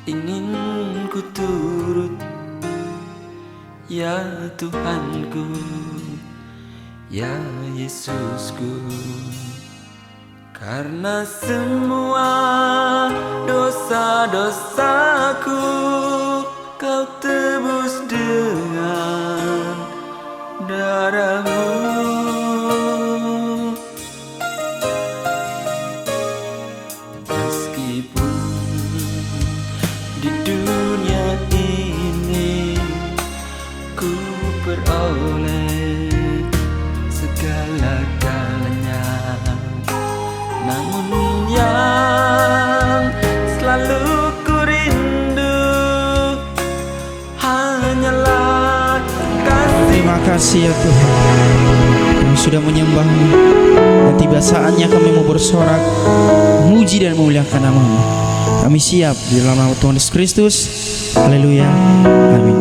ingin ku turut, ya Tuhanku, ya Yesusku. Karena semua dosa-dosaku Kau tebus dengan darah-Mu. Meskipun di dunia ini ku peroleh segala-galanya, namun yang selalu ku rindu hanyalah kasih. Terima kasih ya Tuhan, kami sudah menyembah-Mu. Dan tiba saatnya kami mau bersorak, memuji dan memuliakan nama-Mu. Kami siap di dalam nama Tuhan Yesus Kristus. Haleluya, amin.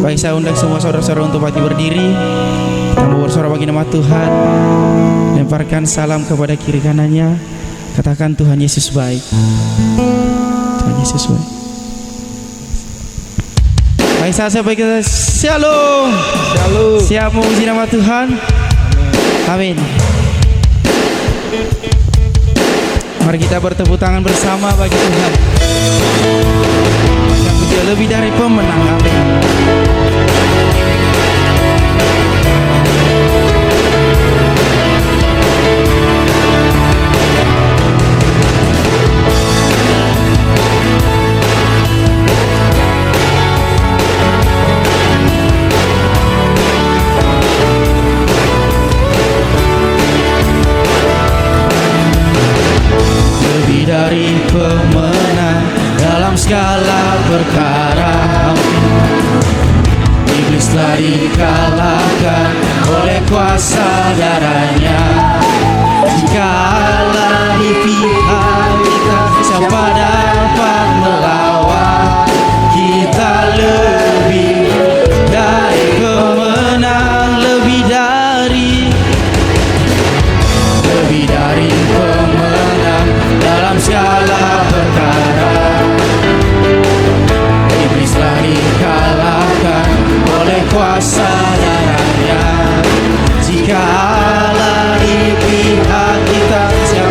Baik, saya undang semua saudara-saudara untuk bangkit berdiri. Kita mau bersorak bagi nama Tuhan. Lemparkan salam kepada kiri kanannya. Katakan Tuhan Yesus baik. Tuhan Yesus baik. Baik, saya baik kita shalom. Shalom. Siap memuji nama Tuhan. Amin. Mari kita bertepuk tangan bersama bagi Tuhan yang dia lebih dari pemenang. Amin. Dari pemenang dalam segala perkara, iblis telah dikalahkan oleh kuasa darahnya. Jika Allah di pihak kita, siapa dapat melawan? Kita lebih dari pemenang, lebih dari pemenang dalam segala perkara. Iblis telah dikalahkan oleh kuasa darahnya. Jika Allah di pihak kita, siapa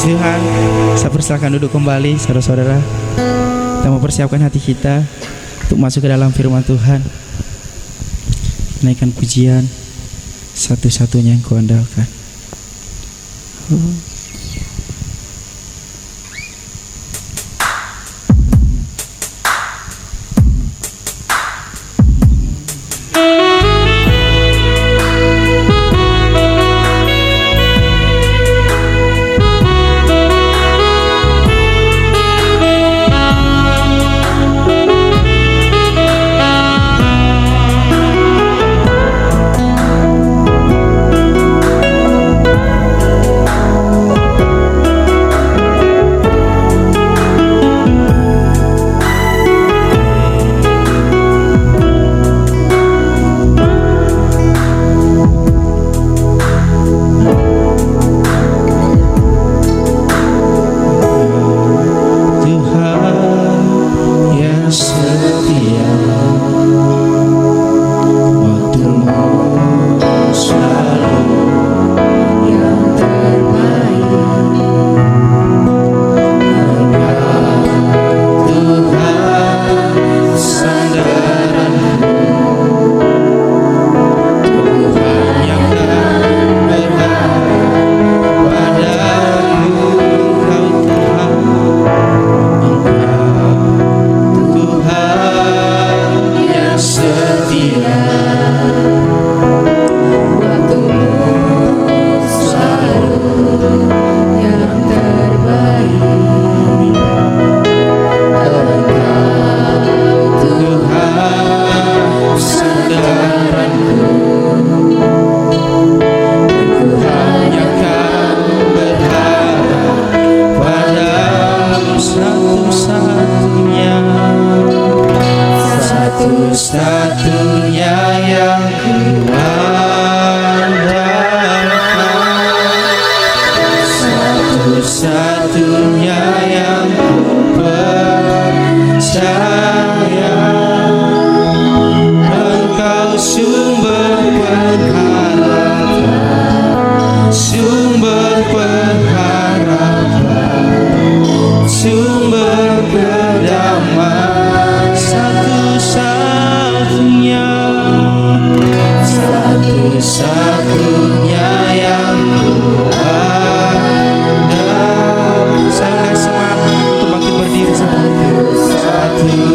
Puji Tuhan, saya persilakan duduk kembali saudara-saudara. Kita mempersiapkan hati kita untuk masuk ke dalam firman Tuhan. Naikkan pujian satu-satunya yang kuandalkan. Satu-satunya yang kuandalkan, satu-satunya yang kupercaya. Engkau sumber pengharapan, sumber pengharapan, sumber kedamaian. Satu-satunya yang kuandalkan. Saya semangat untuk bangkit berdiri. Satu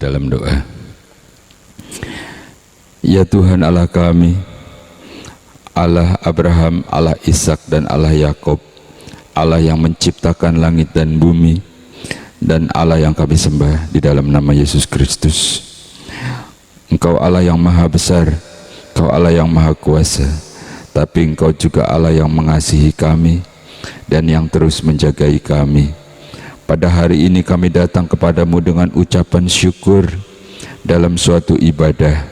dalam doa. Ya Tuhan Allah kami, Allah Abraham, Allah Ishak dan Allah Yakub, Allah yang menciptakan langit dan bumi, dan Allah yang kami sembah di dalam nama Yesus Kristus. Engkau Allah yang maha besar, Engkau Allah yang maha kuasa, tapi Engkau juga Allah yang mengasihi kami dan yang terus menjagai kami. Pada hari ini kami datang kepadamu dengan ucapan syukur dalam suatu ibadah,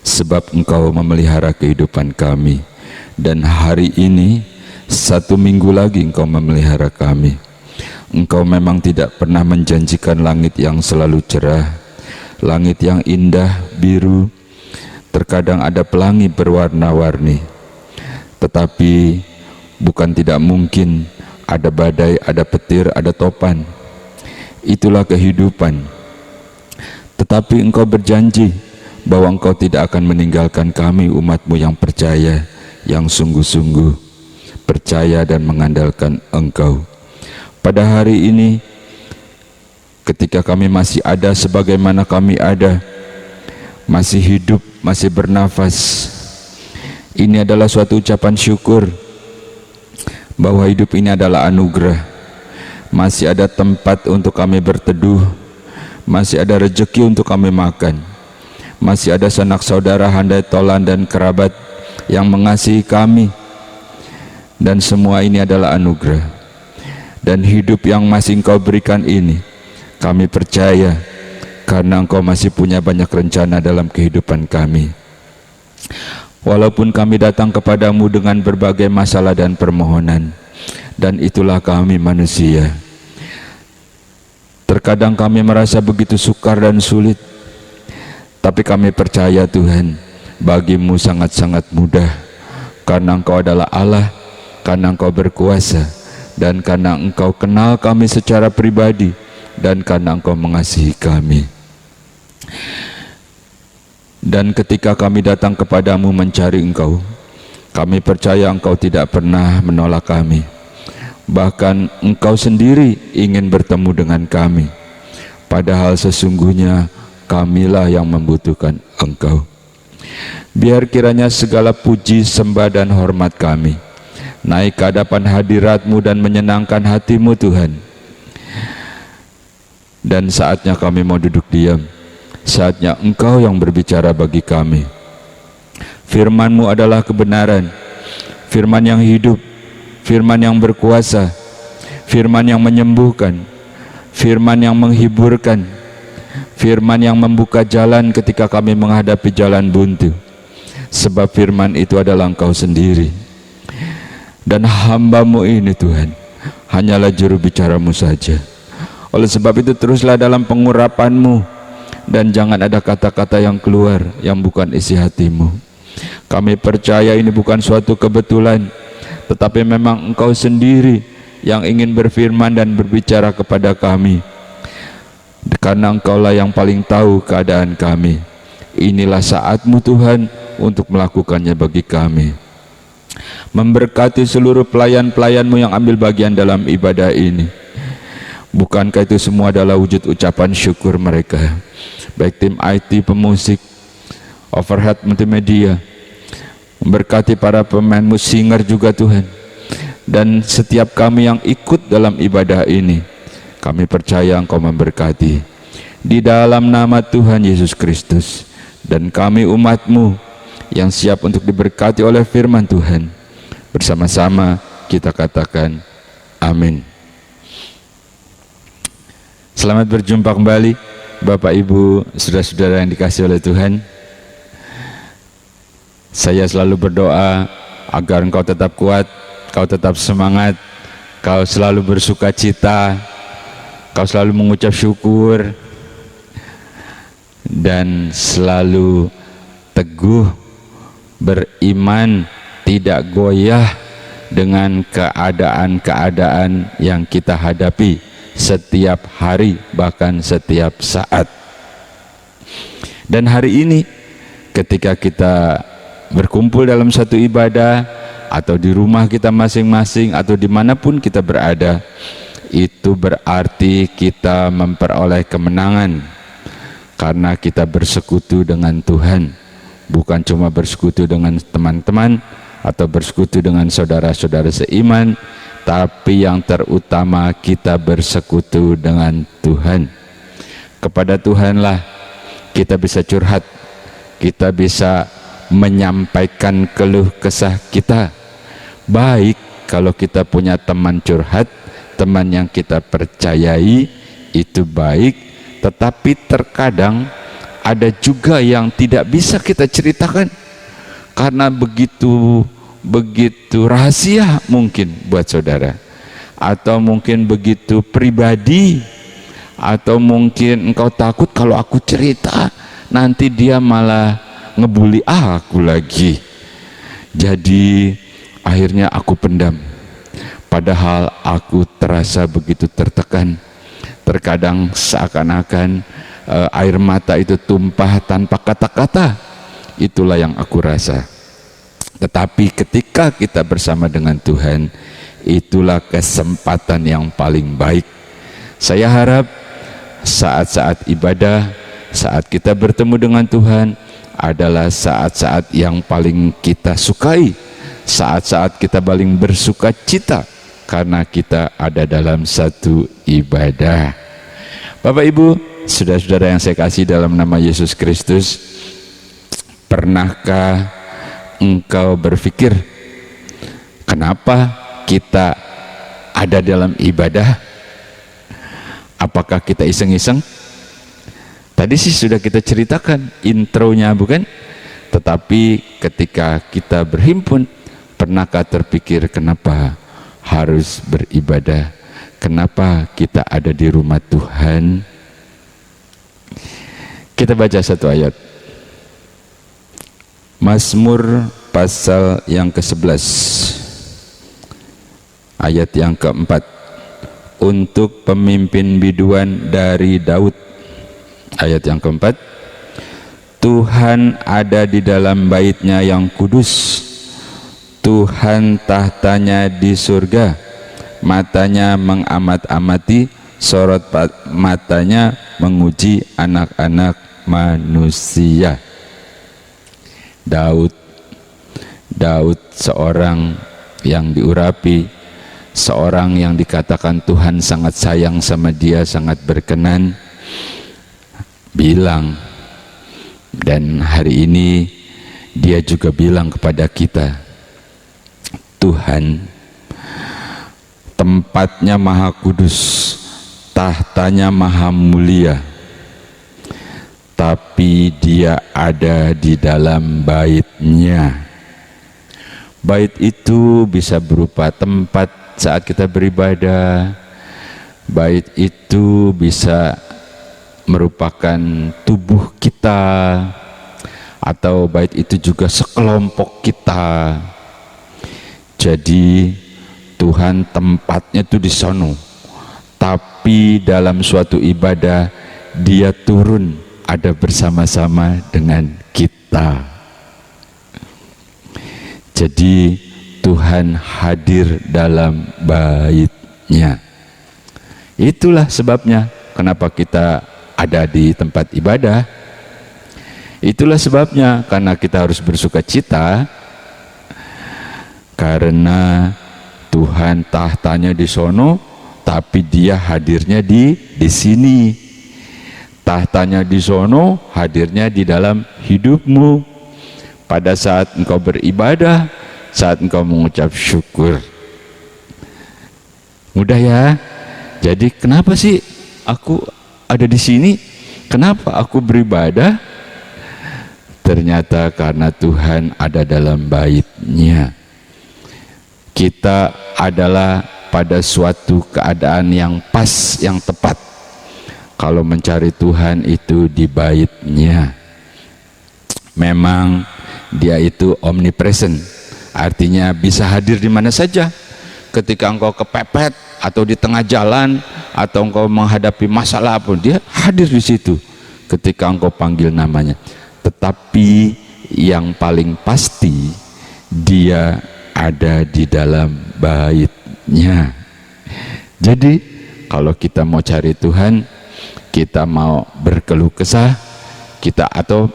sebab Engkau memelihara kehidupan kami, dan hari ini 1 minggu lagi Engkau memelihara kami. Engkau memang tidak pernah menjanjikan langit yang selalu cerah, langit yang indah biru, terkadang ada pelangi berwarna-warni, tetapi bukan tidak mungkin ada badai, ada petir, ada topan. Itulah kehidupan. Tetapi Engkau berjanji bahwa Engkau tidak akan meninggalkan kami, umat-Mu yang percaya, yang sungguh-sungguh percaya dan mengandalkan Engkau. Pada hari ini, ketika kami masih ada sebagaimana kami ada, masih hidup, masih bernafas, ini adalah suatu ucapan syukur bahwa hidup ini adalah anugerah. Masih ada tempat untuk kami berteduh, masih ada rezeki untuk kami makan, masih ada sanak saudara, handai tolan dan kerabat yang mengasihi kami, dan semua ini adalah anugerah. Dan hidup yang masih Engkau berikan ini, kami percaya karena Engkau masih punya banyak rencana dalam kehidupan kami. Walaupun kami datang kepadamu dengan berbagai masalah dan permohonan, dan itulah kami manusia. Terkadang kami merasa begitu sukar dan sulit, tapi kami percaya Tuhan, bagimu sangat-sangat mudah, karena Engkau adalah Allah, karena Engkau berkuasa, dan karena Engkau kenal kami secara pribadi, dan karena Engkau mengasihi kami. Dan ketika kami datang kepadamu mencari Engkau, kami percaya Engkau tidak pernah menolak kami. Bahkan Engkau sendiri ingin bertemu dengan kami, padahal sesungguhnya kamilah yang membutuhkan Engkau. Biar kiranya segala puji, sembah dan hormat kami naik ke hadapan hadirat-Mu dan menyenangkan hati-Mu Tuhan. Dan saatnya kami mau duduk diam, saatnya Engkau yang berbicara bagi kami. Firman-Mu adalah kebenaran, firman yang hidup, firman yang berkuasa, firman yang menyembuhkan, firman yang menghiburkan, firman yang membuka jalan ketika kami menghadapi jalan buntu. Sebab firman itu adalah Engkau sendiri, dan hamba-Mu ini Tuhan hanyalah juru bicara-Mu saja. Oleh sebab itu teruslah dalam pengurapan-Mu, dan jangan ada kata-kata yang keluar yang bukan isi hati-Mu. Kami percaya ini bukan suatu kebetulan, tetapi memang Engkau sendiri yang ingin berfirman dan berbicara kepada kami, karena Engkaulah yang paling tahu keadaan kami. Inilah saat-Mu Tuhan untuk melakukannya bagi kami. Memberkati seluruh pelayan-pelayan-Mu yang ambil bagian dalam ibadah ini. Bukankah itu semua adalah wujud ucapan syukur mereka? Baik tim IT, pemusik, overhead multimedia, memberkati para pemain singer juga Tuhan, dan setiap kami yang ikut dalam ibadah ini, kami percaya Engkau memberkati di dalam nama Tuhan Yesus Kristus. Dan kami umat-Mu yang siap untuk diberkati oleh firman Tuhan, bersama-sama kita katakan amin. Selamat berjumpa kembali Bapak Ibu, saudara-saudara yang dikasihi oleh Tuhan. Saya selalu berdoa agar engkau tetap kuat, kau tetap semangat, kau selalu bersuka cita, kau selalu mengucap syukur, dan selalu teguh beriman, tidak goyah dengan keadaan-keadaan yang kita hadapi setiap hari, bahkan setiap saat. Dan hari ini ketika kita berkumpul dalam satu ibadah, atau di rumah kita masing-masing, atau dimanapun kita berada, itu berarti kita memperoleh kemenangan, karena kita bersekutu dengan Tuhan, bukan cuma bersekutu dengan teman-teman atau bersekutu dengan saudara-saudara seiman, tapi yang terutama kita bersekutu dengan Tuhan. Kepada Tuhanlah kita bisa curhat, kita bisa menyampaikan keluh kesah kita. Baik kalau kita punya teman curhat, teman yang kita percayai, itu baik. Tetapi terkadang ada juga yang tidak bisa kita ceritakan karena begitu rahasia mungkin buat saudara, atau mungkin begitu pribadi, atau mungkin engkau takut kalau aku cerita nanti dia malah ngebully aku lagi. Jadi akhirnya aku pendam, padahal aku terasa begitu tertekan. Terkadang seakan-akan air mata itu tumpah tanpa kata-kata. Itulah yang aku rasa. Tetapi ketika kita bersama dengan Tuhan, itulah kesempatan yang paling baik. Saya harap saat-saat ibadah, saat kita bertemu dengan Tuhan adalah saat-saat yang paling kita sukai, saat-saat kita paling bersuka cita karena kita ada dalam satu ibadah. Bapak Ibu, saudara-saudara yang saya kasih dalam nama Yesus Kristus, pernahkah engkau berpikir kenapa kita ada dalam ibadah? Apakah kita iseng-iseng? Tadi sih sudah kita ceritakan intronya, bukan? Tetapi ketika kita berhimpun, pernahkah terpikir kenapa harus beribadah? Kenapa kita ada di rumah Tuhan? Kita baca satu ayat. Mazmur pasal yang ke-11 ayat yang ke-4. Untuk pemimpin biduan dari Daud. Ayat yang ke-4. Tuhan ada di dalam bait-Nya yang kudus. Tuhan tahtanya di surga, matanya mengamat-amati, sorot matanya menguji anak-anak manusia. Daud seorang yang diurapi, seorang yang dikatakan Tuhan sangat sayang sama dia, sangat berkenan, bilang, dan hari ini dia juga bilang kepada kita, Tuhan tempatnya maha kudus, tahtanya maha mulia, tapi dia ada di dalam bait-Nya. Bait itu bisa berupa tempat saat kita beribadah. Bait itu bisa merupakan tubuh kita, atau bait itu juga sekelompok kita. Jadi Tuhan tempatnya itu di sono, tapi dalam suatu ibadah dia turun ada bersama-sama dengan kita. Jadi Tuhan hadir dalam bait-Nya. Itulah sebabnya kenapa kita ada di tempat ibadah. Itulah sebabnya karena kita harus bersuka cita, karena Tuhan tahtanya di sono, tapi dia hadirnya di sini. Tahtanya di sono, hadirnya di dalam hidupmu. Pada saat engkau beribadah, saat engkau mengucap syukur. Mudah ya? Jadi kenapa sih aku ada di sini? Kenapa aku beribadah? Ternyata karena Tuhan ada dalam bait-Nya. Kita adalah pada suatu keadaan yang pas, yang tepat kalau mencari Tuhan itu di bait-Nya. Memang dia itu omnipresent, artinya bisa hadir di mana saja. Ketika engkau kepepet atau di tengah jalan atau engkau menghadapi masalah pun, dia hadir di situ ketika engkau panggil namanya. Tetapi yang paling pasti dia ada di dalam bait-Nya. Jadi kalau kita mau cari Tuhan, kita mau berkeluh kesah, kita atau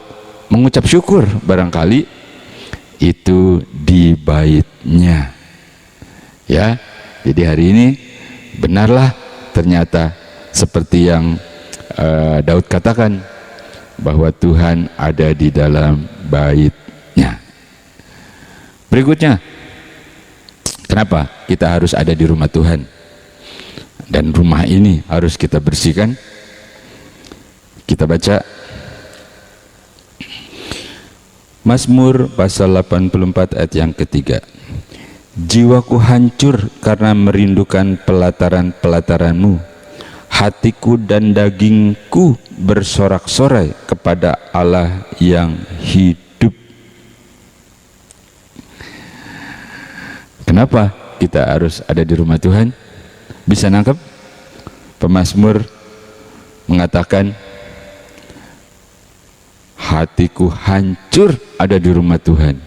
mengucap syukur barangkali itu di baitnya. Ya, jadi hari ini benarlah ternyata seperti yang Daud katakan bahwa Tuhan ada di dalam baitnya. Berikutnya, kenapa kita harus ada di rumah Tuhan? Dan rumah ini harus kita bersihkan. Kita baca Mazmur pasal 84 ayat yang ketiga. Jiwaku hancur karena merindukan pelataran-pelataranmu. Hatiku dan dagingku bersorak-sorai kepada Allah yang hidup. Kenapa kita harus ada di rumah Tuhan? Bisa nangkep? Pemazmur mengatakan, hatiku hancur ada di rumah Tuhan.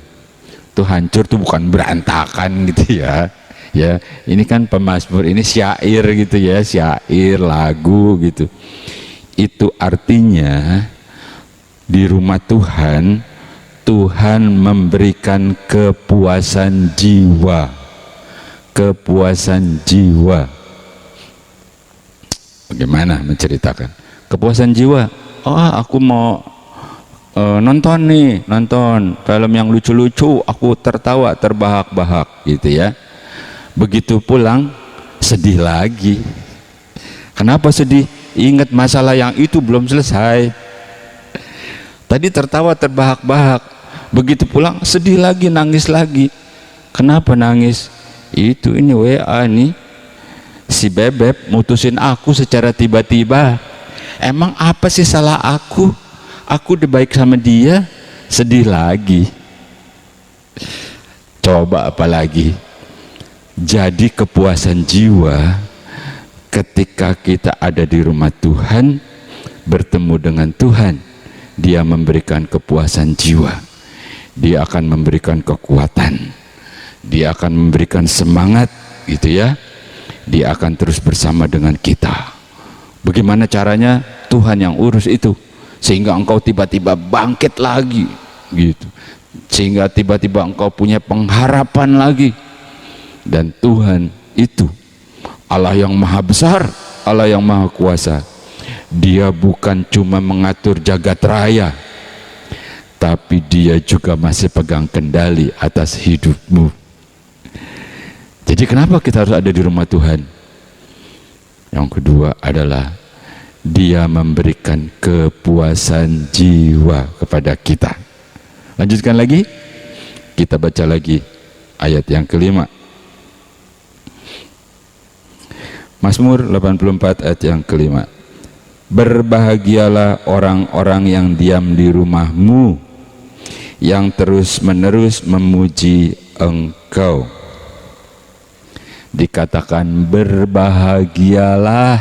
Itu hancur tuh bukan berantakan gitu ya. Ya, ini kan pemazmur, ini syair gitu ya, syair, lagu gitu. Itu artinya di rumah Tuhan, Tuhan memberikan kepuasan jiwa. Kepuasan jiwa. Bagaimana menceritakan? Kepuasan jiwa. Oh, aku mau nonton film yang lucu-lucu, aku tertawa terbahak-bahak gitu ya. Begitu pulang sedih lagi. Kenapa sedih? Ingat masalah yang itu belum selesai. Tadi tertawa terbahak-bahak, begitu pulang sedih lagi, nangis lagi. Kenapa nangis? Itu ini WA nih, si Bebek mutusin aku secara tiba-tiba. Emang apa sih salah aku? Aku udah baik sama dia, sedih lagi. Coba apalagi. Jadi kepuasan jiwa ketika kita ada di rumah Tuhan, bertemu dengan Tuhan, Dia memberikan kepuasan jiwa. Dia akan memberikan kekuatan. Dia akan memberikan semangat gitu ya. Dia akan terus bersama dengan kita. Bagaimana caranya? Tuhan yang urus itu. Sehingga engkau tiba-tiba bangkit lagi gitu. Sehingga tiba-tiba engkau punya pengharapan lagi. Dan Tuhan itu Allah yang maha besar, Allah yang maha kuasa. Dia bukan cuma mengatur jagat raya, tapi Dia juga masih pegang kendali atas hidupmu. Jadi kenapa kita harus ada di rumah Tuhan? Yang kedua adalah Dia memberikan kepuasan jiwa kepada kita. Lanjutkan lagi, kita baca lagi ayat yang kelima. Mazmur 84 ayat yang kelima. Berbahagialah orang-orang yang diam di rumahmu, yang terus-menerus memuji Engkau. Dikatakan berbahagialah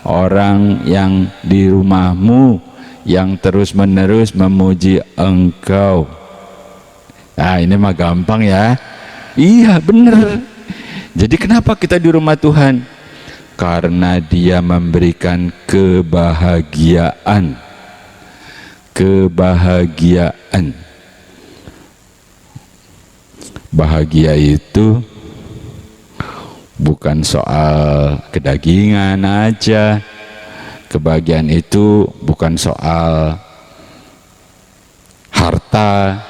orang yang di rumahmu, yang terus-menerus memuji Engkau. Nah, ini mah gampang ya. Iya, bener. Jadi kenapa kita di rumah Tuhan? Karena Dia memberikan kebahagiaan. Kebahagiaan. Bahagia itu bukan soal kedagingan aja. Kebahagiaan itu bukan soal harta,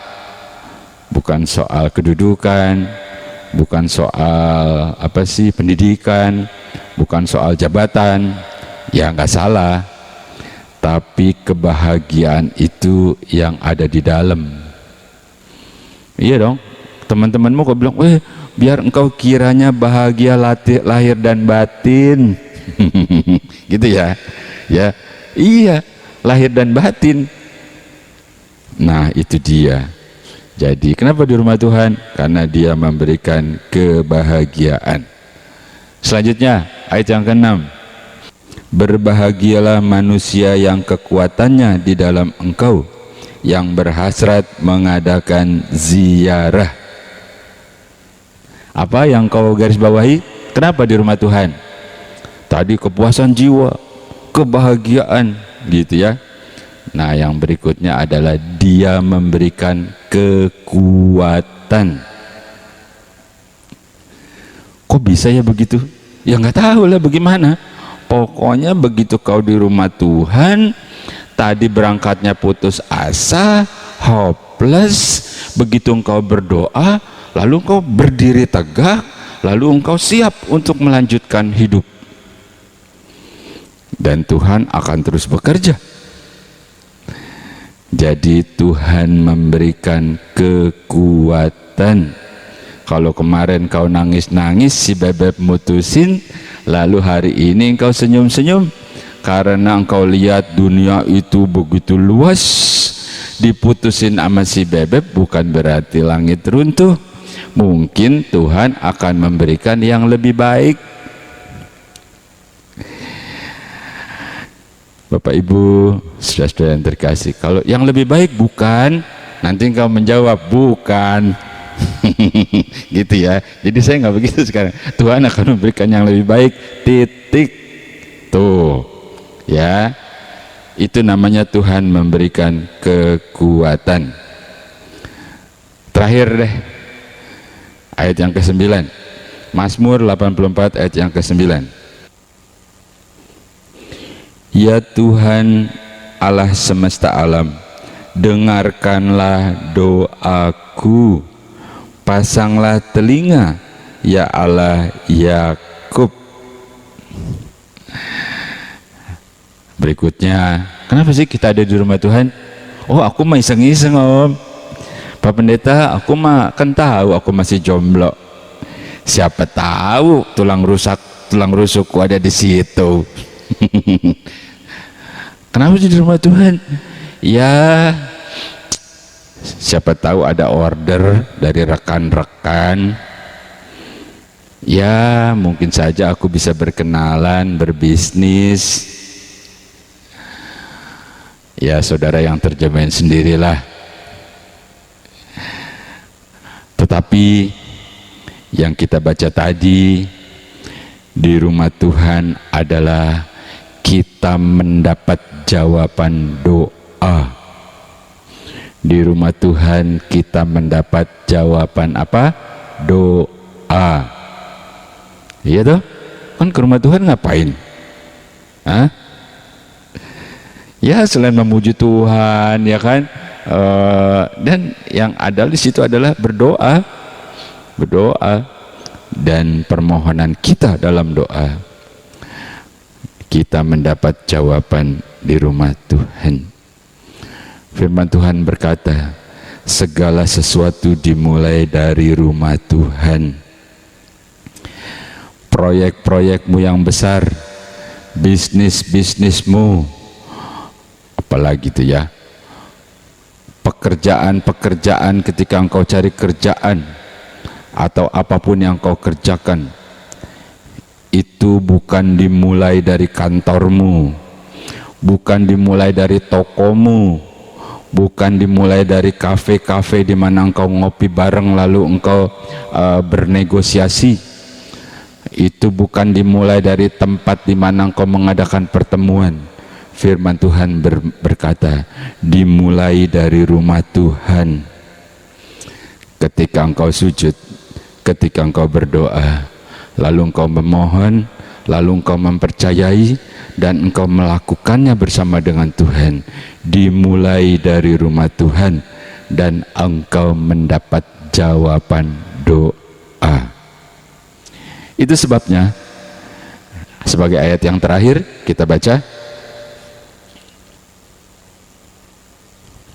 bukan soal kedudukan, bukan soal pendidikan, bukan soal jabatan. Ya nggak salah, tapi kebahagiaan itu yang ada di dalam. Iya dong, teman-temanmu kau bilang, biar engkau kiranya bahagia lahir dan batin. Gitu ya. Ya, iya, lahir dan batin. Nah, itu dia. Jadi kenapa di rumah Tuhan? Karena Dia memberikan kebahagiaan. Selanjutnya ayat yang ke-6. Berbahagialah manusia yang kekuatannya di dalam Engkau, yang berhasrat mengadakan ziarah. Apa yang kau garis bawahi? Kenapa di rumah Tuhan? Tadi kepuasan jiwa, kebahagiaan gitu ya. Nah, yang berikutnya adalah Dia memberikan kekuatan. Kok bisa ya begitu? Ya nggak tahu lah bagaimana. Pokoknya begitu kau di rumah Tuhan, tadi berangkatnya putus asa, hopeless, begitu engkau berdoa, lalu engkau berdiri tegak, lalu engkau siap untuk melanjutkan hidup. Dan Tuhan akan terus bekerja. Jadi Tuhan memberikan kekuatan. Kalau kemarin kau nangis-nangis si bebek mutusin, lalu hari ini engkau senyum-senyum karena engkau lihat dunia itu begitu luas, diputusin sama si bebek bukan berarti langit runtuh. Mungkin Tuhan akan memberikan yang lebih baik. Bapak Ibu, saudara-saudara yang terkasih, kalau yang lebih baik bukan, nanti engkau menjawab bukan. Gitu ya. Jadi saya nggak begitu sekarang. Tuhan akan memberikan yang lebih baik, titik. Tuh ya, itu namanya Tuhan memberikan kekuatan. Terakhir deh, ayat yang ke-9, Mazmur 84 ayat yang ke-9. Ya Tuhan Allah semesta alam, dengarkanlah doaku, pasanglah telinga, ya Allah Yakub. Berikutnya, kenapa sih kita ada di rumah Tuhan? Oh, aku mah iseng-iseng Om, Pak Pendeta, aku mah kan tahu aku masih jomblo. Siapa tahu tulang rusukku ada di situ. Kenapa sih di rumah Tuhan? Ya, siapa tahu ada order dari rekan-rekan. Ya, mungkin saja aku bisa berkenalan, berbisnis. Ya, saudara yang terjemahin sendirilah. Tetapi yang kita baca tadi, di rumah Tuhan adalah kita mendapat jawaban doa. Di rumah Tuhan kita mendapat jawaban apa? Doa. Iya toh? Kan ke rumah Tuhan ngapain? Hah? Ya selain memuji Tuhan, ya kan? Dan yang ada di situ adalah berdoa, dan permohonan kita dalam doa. Kita mendapat jawaban di rumah Tuhan. Firman Tuhan berkata, segala sesuatu dimulai dari rumah Tuhan. Proyek-proyekmu yang besar, bisnismu, apalagi itu ya, pekerjaan ketika engkau cari kerjaan atau apapun yang kau kerjakan, itu bukan dimulai dari kantormu, bukan dimulai dari tokomu, bukan dimulai dari kafe-kafe di mana engkau ngopi bareng lalu engkau bernegosiasi. Itu bukan dimulai dari tempat di mana engkau mengadakan pertemuan. Firman Tuhan berkata, dimulai dari rumah Tuhan. Ketika engkau sujud, ketika engkau berdoa, lalu engkau memohon, lalu engkau mempercayai, dan engkau melakukannya bersama dengan Tuhan, dimulai dari rumah Tuhan, dan engkau mendapat jawaban doa. Itu sebabnya, sebagai ayat yang terakhir kita baca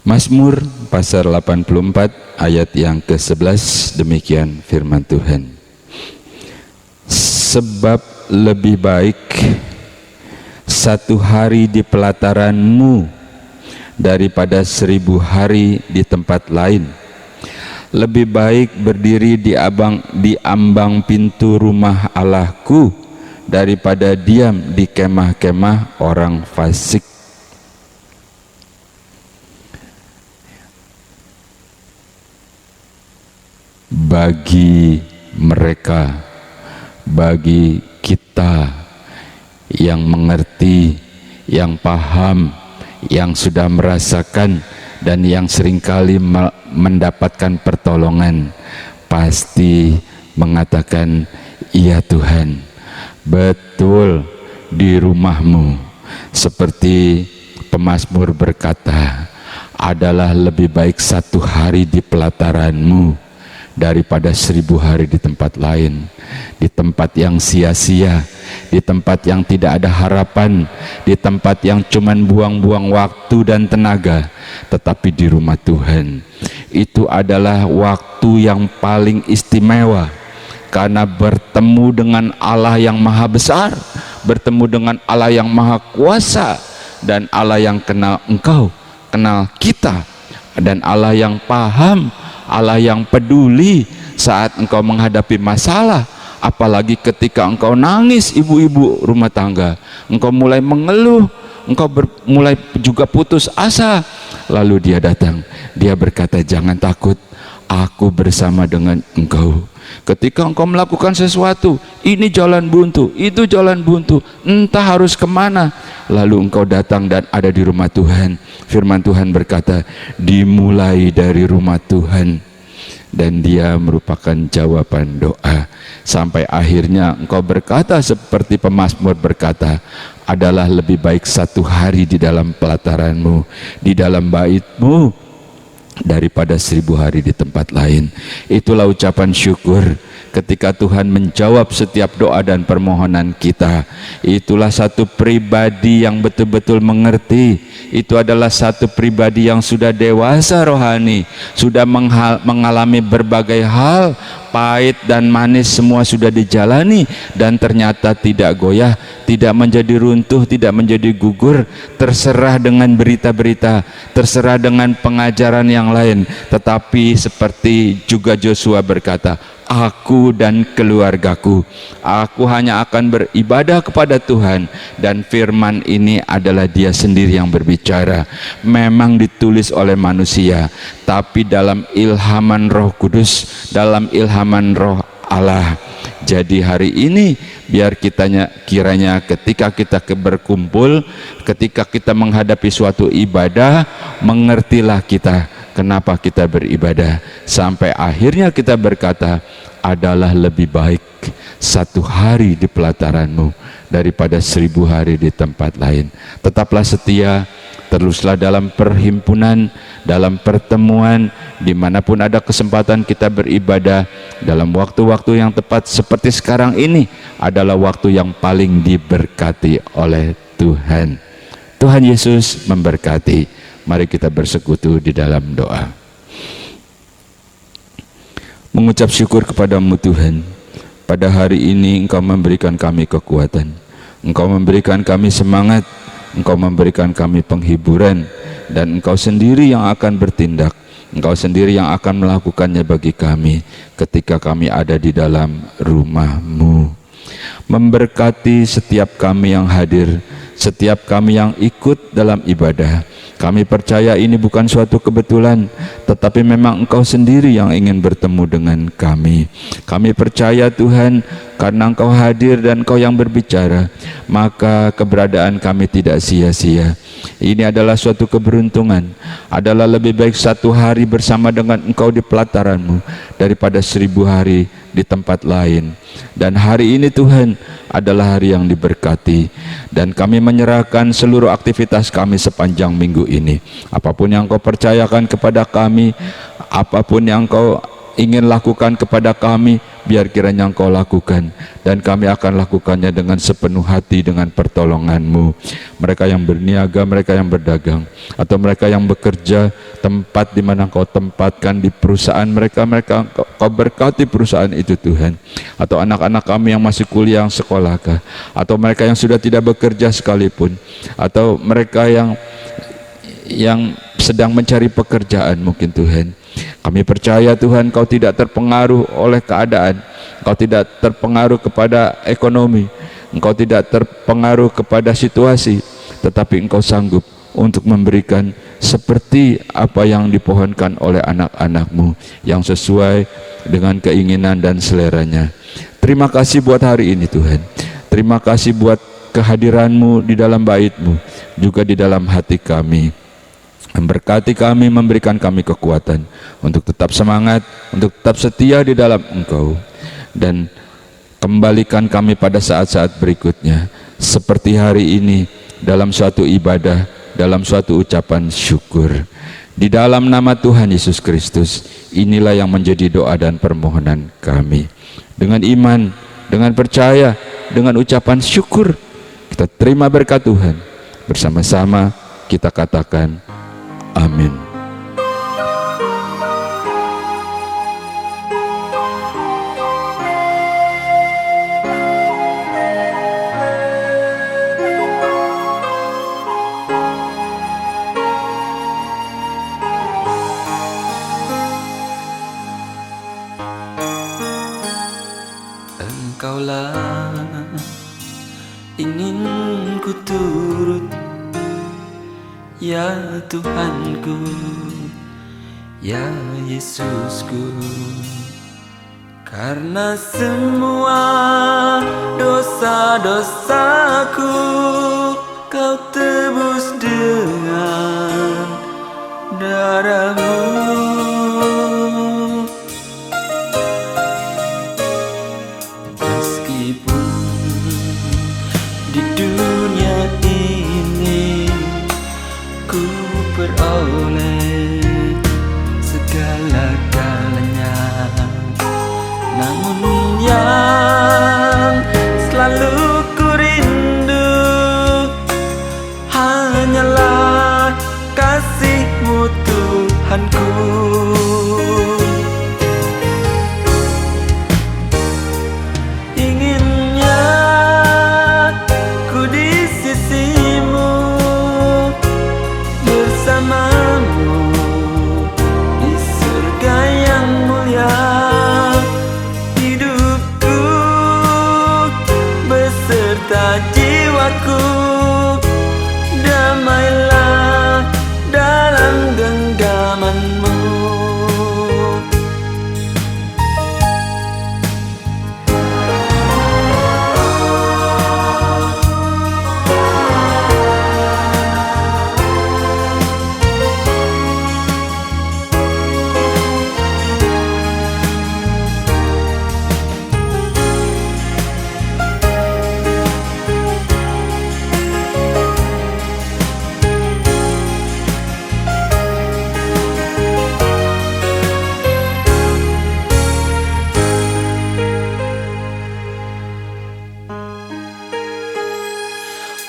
Mazmur pasal 84 ayat yang ke-11. Demikian firman Tuhan. Sebab lebih baik satu hari di pelataranmu daripada 1000 hari di tempat lain. Lebih baik berdiri di ambang pintu rumah Allahku daripada diam di kemah-kemah orang fasik. Bagi mereka, bagi kita yang mengerti, yang paham, yang sudah merasakan dan yang seringkali mendapatkan pertolongan pasti mengatakan, iya Tuhan, betul di rumahmu. Seperti pemazmur berkata, adalah lebih baik 1 hari di pelataranmu daripada 1000 hari di tempat lain, di tempat yang sia-sia, di tempat yang tidak ada harapan, di tempat yang cuman buang-buang waktu dan tenaga. Tetapi di rumah Tuhan itu adalah waktu yang paling istimewa, karena bertemu dengan Allah yang maha besar, bertemu dengan Allah yang maha kuasa, dan Allah yang kenal engkau, kenal kita, dan Allah yang paham, Allah yang peduli saat engkau menghadapi masalah. Apalagi ketika engkau nangis, ibu-ibu rumah tangga, engkau mulai mengeluh, engkau mulai juga putus asa, lalu dia datang, dia berkata, jangan takut, aku bersama dengan engkau. Ketika engkau melakukan sesuatu, ini jalan buntu, itu jalan buntu, entah harus kemana, lalu engkau datang dan ada di rumah Tuhan. Firman Tuhan berkata, dimulai dari rumah Tuhan, dan dia merupakan jawaban doa. Sampai akhirnya engkau berkata seperti pemazmur berkata, adalah lebih baik 1 hari di dalam pelataranmu, di dalam baitmu, daripada 1000 hari di tempat lain. Itulah ucapan syukur ketika Tuhan menjawab setiap doa dan permohonan kita. Itulah satu pribadi yang betul-betul mengerti. Itu adalah satu pribadi yang sudah dewasa rohani, sudah mengalami berbagai hal, pahit dan manis semua sudah dijalani, dan ternyata tidak goyah, tidak menjadi runtuh, tidak menjadi gugur, terserah dengan berita-berita, terserah dengan pengajaran yang lain. Tetapi seperti juga Joshua berkata, aku dan keluargaku, aku hanya akan beribadah kepada Tuhan. Dan firman ini adalah dia sendiri yang berbicara, memang ditulis oleh manusia, tapi dalam ilhaman Roh Kudus, dalam ilhaman Roh Allah. Jadi hari ini biar kiranya ketika kita berkumpul, ketika kita menghadapi suatu ibadah, mengertilah kita kenapa kita beribadah, sampai akhirnya kita berkata, adalah lebih baik 1 hari di pelataranmu daripada 1000 hari di tempat lain. Tetaplah setia, teruslah dalam perhimpunan, dalam pertemuan, dimanapun ada kesempatan kita beribadah. Dalam waktu-waktu yang tepat seperti sekarang ini adalah waktu yang paling diberkati oleh Tuhan. Tuhan Yesus memberkati. Mari kita bersekutu di dalam doa. Mengucap syukur kepadamu Tuhan, pada hari ini Engkau memberikan kami kekuatan, Engkau memberikan kami semangat, Engkau memberikan kami penghiburan, dan Engkau sendiri yang akan bertindak, Engkau sendiri yang akan melakukannya bagi kami ketika kami ada di dalam rumah-Mu. Memberkati setiap kami yang hadir, setiap kami yang ikut dalam ibadah. Kami percaya ini bukan suatu kebetulan, tetapi memang Engkau sendiri yang ingin bertemu dengan kami. Kami percaya Tuhan, karena Engkau hadir dan Engkau yang berbicara, maka keberadaan kami tidak sia-sia. Ini adalah suatu keberuntungan, adalah lebih baik 1 hari bersama dengan Engkau di pelataran-Mu daripada 1000 hari di tempat lain. Dan hari ini Tuhan adalah hari yang diberkati, dan kami menyerahkan seluruh aktivitas kami sepanjang minggu ini. Apapun yang Engkau percayakan kepada kami, apapun yang Engkau ingin lakukan kepada kami, biar kiranya Engkau lakukan, dan kami akan lakukannya dengan sepenuh hati dengan pertolongan-Mu. Mereka yang berniaga, mereka yang berdagang, atau mereka yang bekerja, tempat di mana Engkau tempatkan di perusahaan mereka, Engkau berkati perusahaan itu Tuhan. Atau anak-anak kami yang masih kuliah, yang sekolahkah, atau mereka yang sudah tidak bekerja sekalipun, atau mereka yang sedang mencari pekerjaan mungkin Tuhan. Kami percaya Tuhan, Kau tidak terpengaruh oleh keadaan, Kau tidak terpengaruh kepada ekonomi, Engkau tidak terpengaruh kepada situasi, tetapi Engkau sanggup untuk memberikan seperti apa yang dipohonkan oleh anak-anak-Mu yang sesuai dengan keinginan dan seleranya. Terima kasih buat hari ini Tuhan. Terima kasih buat kehadiran-Mu di dalam bait-Mu, juga di dalam hati kami. Memberkati kami, memberikan kami kekuatan untuk tetap semangat, untuk tetap setia di dalam Engkau. Dan kembalikan kami pada saat-saat berikutnya, seperti hari ini, dalam suatu ibadah, dalam suatu ucapan syukur. Di dalam nama Tuhan Yesus Kristus, inilah yang menjadi doa dan permohonan kami. Dengan iman, dengan percaya, dengan ucapan syukur, kita terima berkat Tuhan. Bersama-sama kita katakan amin. Engkaulah ingin ku turut, ya Tuhanku, ya Yesusku. Karena semua dosa-dosaku Kau tebus dengan darah-Mu. Meskipun di dunia ini ku peroleh segala-galanya, namun yang selalu ku rindu hanyalah kasih-Mu Tuhanku. Inginnya ku di sisi-Mu, bersama-Mu di surga yang mulia. Hidupku beserta jiwaku damailah dalam genggaman-Mu.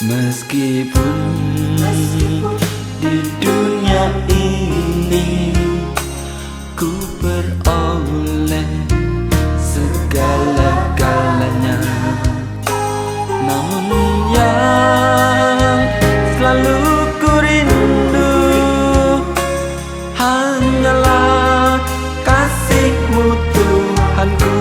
Meskipun di dunia ini ku peroleh segala-galanya, namun yang selalu ku rindu hanyalah kasih-Mu Tuhanku.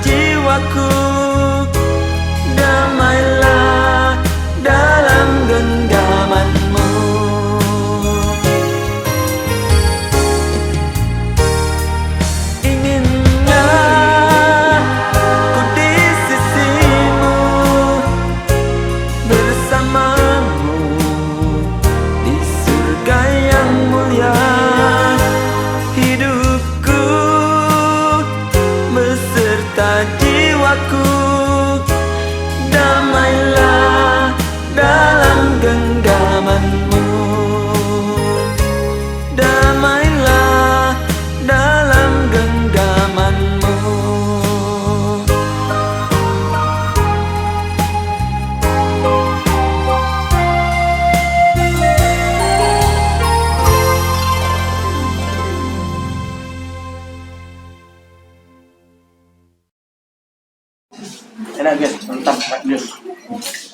Jiwaku damailah dalam genggaman-Mu. Inginnya ku di sisi-Mu, bersama-Mu di surga yang mulia. Hidupku beserta jiwaku damailah dalam genggaman-Mu. Damailah dalam genggaman-Mu. Enak guys, mantap guys.